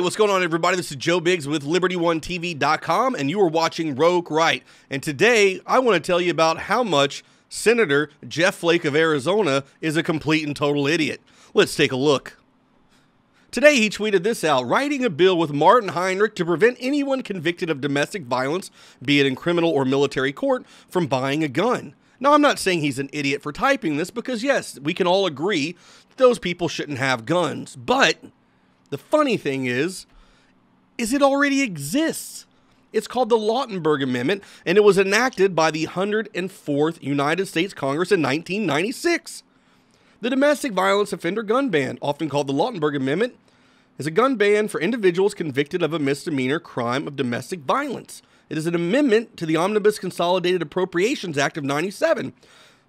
what's going on, everybody? This is Joe Biggs with LibertyOneTV.com, and you are watching Rogue Right. And today, I want to tell you about how much Senator Jeff Flake of Arizona is a complete and total idiot. Let's take a look. Today, he tweeted this out: writing a bill with Martin Heinrich to prevent anyone convicted of domestic violence, be it in criminal or military court, from buying a gun. Now, I'm not saying he's an idiot for typing this, because yes, we can all agree that those people shouldn't have guns. But the funny thing is it already exists. It's called the Lautenberg Amendment, and it was enacted by the 104th United States Congress in 1996. The domestic violence offender gun ban, often called the Lautenberg Amendment, is a gun ban for individuals convicted of a misdemeanor crime of domestic violence. It is an amendment to the Omnibus Consolidated Appropriations Act of '97,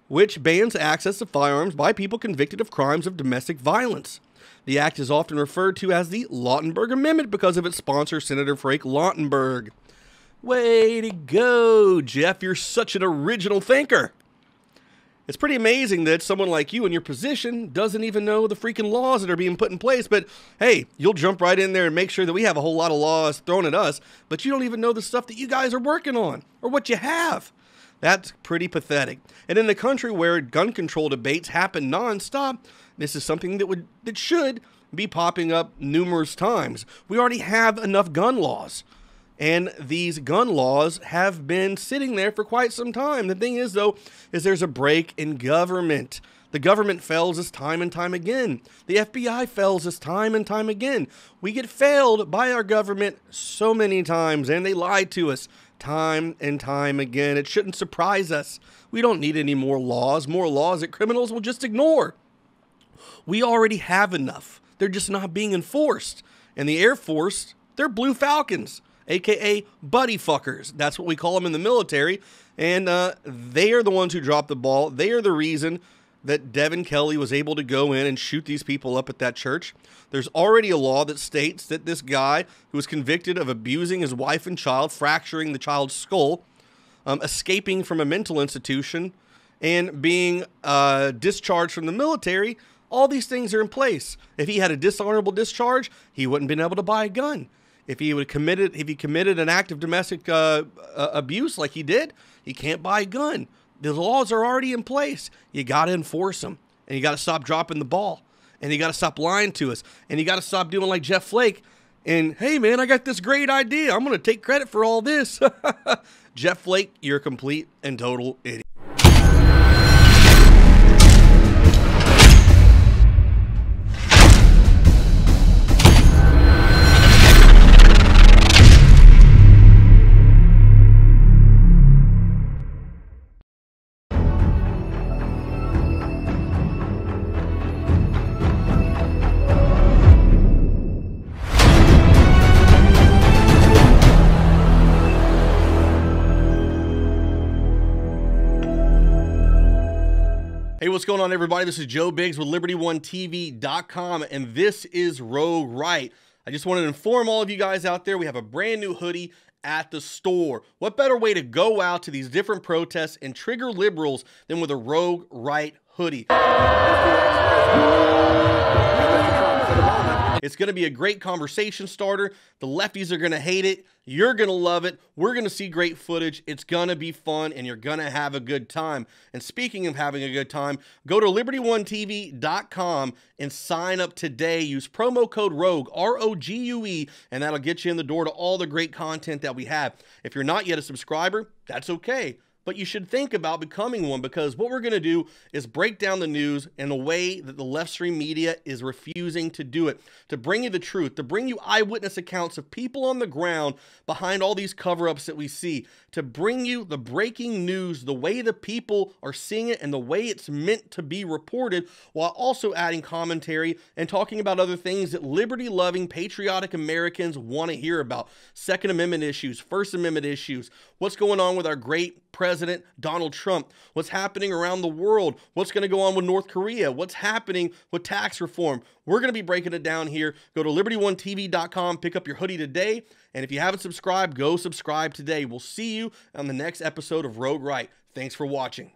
which bans access to firearms by people convicted of crimes of domestic violence. The act is often referred to as the Lautenberg Amendment because of its sponsor, Senator Frank Lautenberg. Way to go, Jeff. You're such an original thinker. It's pretty amazing that someone like you in your position doesn't even know the freaking laws that are being put in place. But hey, you'll jump right in there and make sure that we have a whole lot of laws thrown at us, but you don't even know the stuff that you guys are working on or what you have. That's pretty pathetic. And in a country where gun control debates happen nonstop, this is something that should be popping up numerous times. We already have enough gun laws, and these gun laws have been sitting there for quite some time. The thing is, though, is there's a break in government. The government fails us time and time again. The FBI fails us time and time again. We get failed by our government so many times, and they lie to us time and time again. It shouldn't surprise us. We don't need any more laws that criminals will just ignore. We already have enough. They're just not being enforced. And the Air Force, they're Blue Falcons, aka buddy fuckers. That's what we call them in the military. And they are the ones who dropped the ball. They are the reason that Devin Kelly was able to go in and shoot these people up at that church. There's already a law that states that this guy who was convicted of abusing his wife and child, fracturing the child's skull, escaping from a mental institution, and being discharged from the military, all these things are in place. If he had a dishonorable discharge, he wouldn't have been able to buy a gun. If he committed an act of domestic abuse like he did, he can't buy a gun. The laws are already in place. You got to enforce them, and you got to stop dropping the ball, and you got to stop lying to us, and you got to stop doing like Jeff Flake. And hey, man, I got this great idea. I'm going to take credit for all this. Jeff Flake, you're a complete and total idiot. Hey, what's going on, everybody? This is Joe Biggs with LibertyOneTV.com, and this is Rogue Right. I just wanted to inform all of you guys out there, we have a brand new hoodie at the store. What better way to go out to these different protests and trigger liberals than with a Rogue Right hoodie? It's going to be a great conversation starter. The lefties are going to hate it. You're going to love it. We're going to see great footage. It's going to be fun, and you're going to have a good time. And speaking of having a good time, go to LibertyOneTV.com and sign up today. Use promo code ROGUE, R-O-G-U-E, and that'll get you in the door to all the great content that we have. If you're not yet a subscriber, that's okay. But you should think about becoming one, because what we're going to do is break down the news in a way that the left stream media is refusing to do it, to bring you the truth, to bring you eyewitness accounts of people on the ground behind all these cover-ups that we see, to bring you the breaking news, the way the people are seeing it and the way it's meant to be reported, while also adding commentary and talking about other things that liberty-loving, patriotic Americans want to hear about. Second Amendment issues, First Amendment issues, what's going on with our great President Donald Trump, what's happening around the world, what's going to go on with North Korea, what's happening with tax reform. We're going to be breaking it down here. Go to LibertyOneTV.com, pick up your hoodie today, and if you haven't subscribed, go subscribe today. We'll see you on the next episode of Rogue Right. Thanks for watching.